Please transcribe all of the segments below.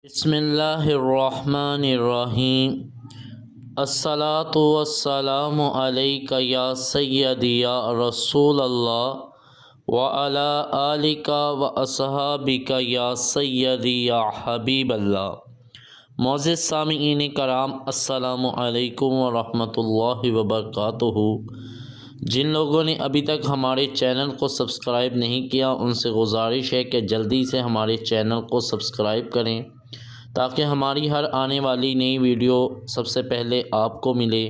بسم اللہ الرحمن الرحیم۔ الصلاۃ والسلام علیک یا سیدی یا رسول اللہ وعلی آلک و اصحابک یا سیدی یا حبیب اللہ۔ معزز سامعین کرام، السلام علیکم ورحمۃ اللہ وبرکاتہ۔ جن لوگوں نے ابھی تک ہمارے چینل کو سبسکرائب نہیں کیا، ان سے گزارش ہے کہ جلدی سے ہمارے چینل کو سبسکرائب کریں تاکہ ہماری ہر آنے والی نئی ویڈیو سب سے پہلے آپ کو ملے،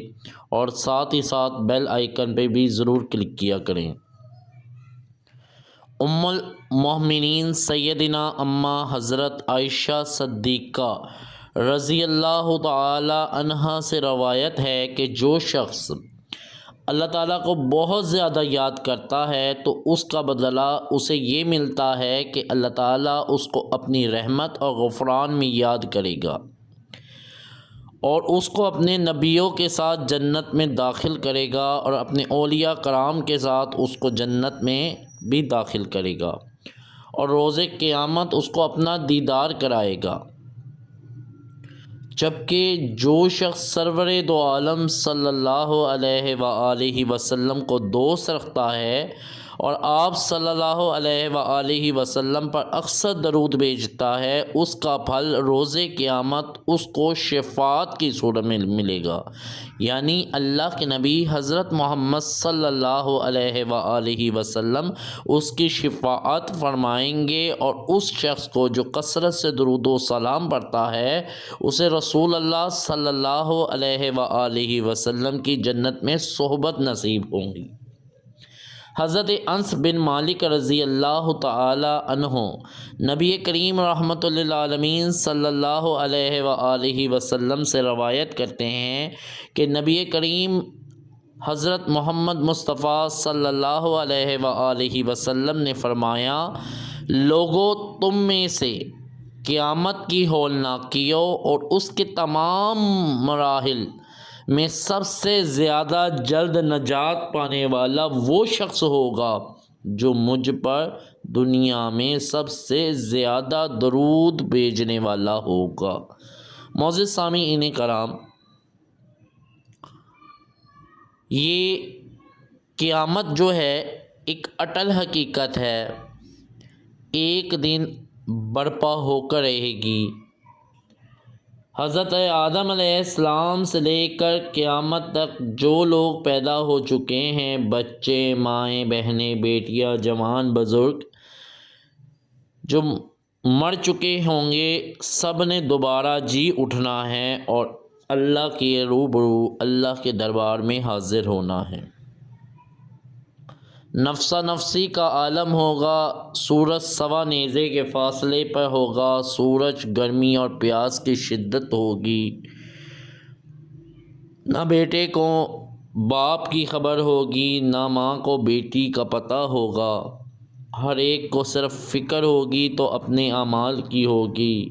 اور ساتھ ہی ساتھ بیل آئیکن پہ بھی ضرور کلک کیا کریں۔ ام المؤمنین سیدنا اماں حضرت عائشہ صدیقہ رضی اللہ تعالی عنہا سے روایت ہے کہ جو شخص اللہ تعالیٰ کو بہت زیادہ یاد کرتا ہے تو اس کا بدلہ اسے یہ ملتا ہے کہ اللہ تعالیٰ اس کو اپنی رحمت اور غفران میں یاد کرے گا، اور اس کو اپنے نبیوں کے ساتھ جنت میں داخل کرے گا، اور اپنے اولیاء کرام کے ساتھ اس کو جنت میں بھی داخل کرے گا، اور روز قیامت اس کو اپنا دیدار کرائے گا۔ جبکہ جو شخص سرور دو عالم صلی اللہ علیہ وآلہ وسلم کو دوست رکھتا ہے اور آپ صلی اللہ علیہ وآلہ وسلم پر اکثر درود بھیجتا ہے، اس کا پھل روز قیامت اس کو شفاعت کی صورت میں ملے گا، یعنی اللہ کے نبی حضرت محمد صلی اللہ علیہ وآلہ وسلم اس کی شفاعت فرمائیں گے، اور اس شخص کو جو کثرت سے درود و سلام پڑھتا ہے اسے رسول اللہ صلی اللہ علیہ وآلہ وسلم کی جنت میں صحبت نصیب ہوں گی۔ حضرت انس بن مالک رضی اللہ تعالی عنہ نبی کریم رحمۃ للعالمین صلی اللہ علیہ وآلہ وسلم سے روایت کرتے ہیں کہ نبی کریم حضرت محمد مصطفیٰ صلی اللہ علیہ وآلہ وسلم نے فرمایا، لوگو تم میں سے قیامت کی ہولناکیوں اور اس کے تمام مراحل میں سب سے زیادہ جلد نجات پانے والا وہ شخص ہوگا جو مجھ پر دنیا میں سب سے زیادہ درود بھیجنے والا ہوگا۔ معزز سامعین کرام، یہ قیامت جو ہے ایک اٹل حقیقت ہے، ایک دن برپا ہو کر رہے گی۔ حضرت آدم علیہ السلام سے لے کر قیامت تک جو لوگ پیدا ہو چکے ہیں، بچے، مائیں، بہنیں، بیٹیاں، جوان، بزرگ، جو مر چکے ہوں گے، سب نے دوبارہ جی اٹھنا ہے اور اللہ کے روبرو، اللہ کے دربار میں حاضر ہونا ہے۔ نفسا نفسی کا عالم ہوگا، سورج سوا نیزے کے فاصلے پر ہوگا، سورج گرمی اور پیاس کی شدت ہوگی، نہ بیٹے کو باپ کی خبر ہوگی، نہ ماں کو بیٹی کا پتہ ہوگا، ہر ایک کو صرف فکر ہوگی تو اپنے اعمال کی ہوگی،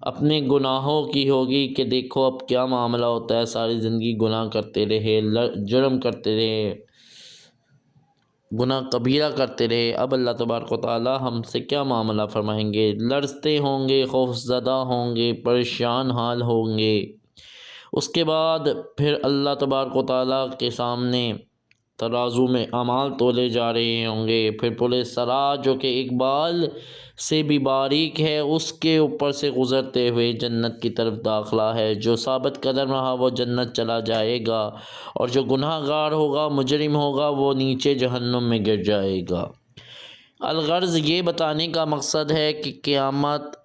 اپنے گناہوں کی ہوگی کہ دیکھو اب کیا معاملہ ہوتا ہے، ساری زندگی گناہ کرتے رہے، جرم کرتے رہے، گناہ کبیرہ کرتے رہے، اب اللہ تبارک و تعالی ہم سے کیا معاملہ فرمائیں گے، لرزتے ہوں گے، خوف زدہ ہوں گے، پریشان حال ہوں گے۔ اس کے بعد پھر اللہ تبارک و تعالی کے سامنے ترازو میں اعمال تولے جا رہے ہوں گے، پھر پل صراط جو کہ ایک بال سے بھی باریک ہے، اس کے اوپر سے گزرتے ہوئے جنت کی طرف داخلہ ہے، جو ثابت قدم رہا وہ جنت چلا جائے گا، اور جو گناہ گار ہوگا، مجرم ہوگا، وہ نیچے جہنم میں گر جائے گا۔ الغرض یہ بتانے کا مقصد ہے کہ قیامت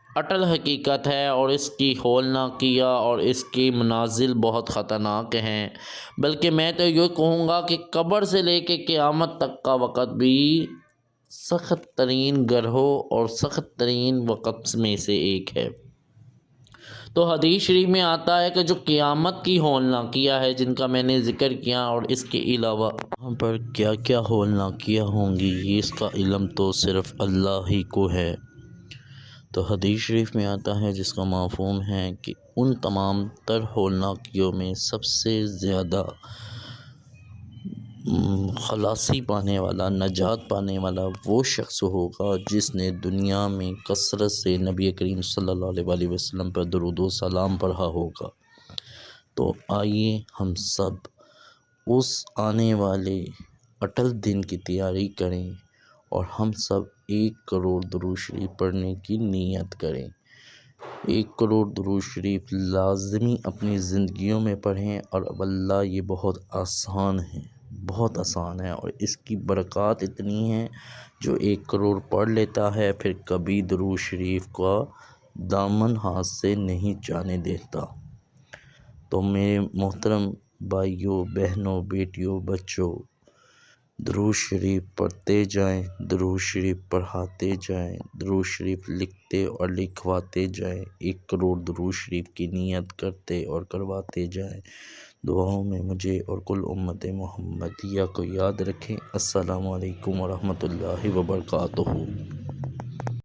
اٹل حقیقت ہے، اور اس کی ہولناکیاں اور اس کی منازل بہت خطرناک ہیں، بلکہ میں تو یہ کہوں گا کہ قبر سے لے کے قیامت تک کا وقت بھی سخت ترین گرہوں اور سخت ترین وقت میں سے ایک ہے۔ تو حدیث شریف میں آتا ہے کہ جو قیامت کی ہولناکیاں ہے جن کا میں نے ذکر کیا، اور اس کے علاوہ وہاں پر کیا کیا ہولناکیاں ہوں گی، یہ اس کا علم تو صرف اللہ ہی کو ہے۔ تو حدیث شریف میں آتا ہے جس کا مفہوم ہے کہ ان تمام تر ہولناکیوں میں سب سے زیادہ خلاصی پانے والا، نجات پانے والا وہ شخص ہوگا جس نے دنیا میں کثرت سے نبی کریم صلی اللہ علیہ وسلم پر درود و سلام پڑھا ہوگا۔ تو آئیے ہم سب اس آنے والے اٹل دن کی تیاری کریں اور ہم سب 1 کروڑ درود شریف پڑھنے کی نیت کریں۔ 1 کروڑ درود شریف لازمی اپنی زندگیوں میں پڑھیں، اور واللہ یہ بہت آسان ہے، بہت آسان ہے، اور اس کی برکات اتنی ہیں، جو 1 کروڑ پڑھ لیتا ہے پھر کبھی درود شریف کا دامن ہاتھ سے نہیں جانے دیتا۔ تو میرے محترم بھائیوں، بہنوں، بیٹیوں، بچوں، درود شریف پڑھتے جائیں، درود شریف پڑھاتے جائیں، درود شریف لکھتے اور لکھواتے جائیں، 1 کروڑ درود شریف کی نیت کرتے اور کرواتے جائیں۔ دعاؤں میں مجھے اور کل امت محمدیہ کو یاد رکھیں۔ السلام علیکم ورحمۃ اللہ وبرکاتہ۔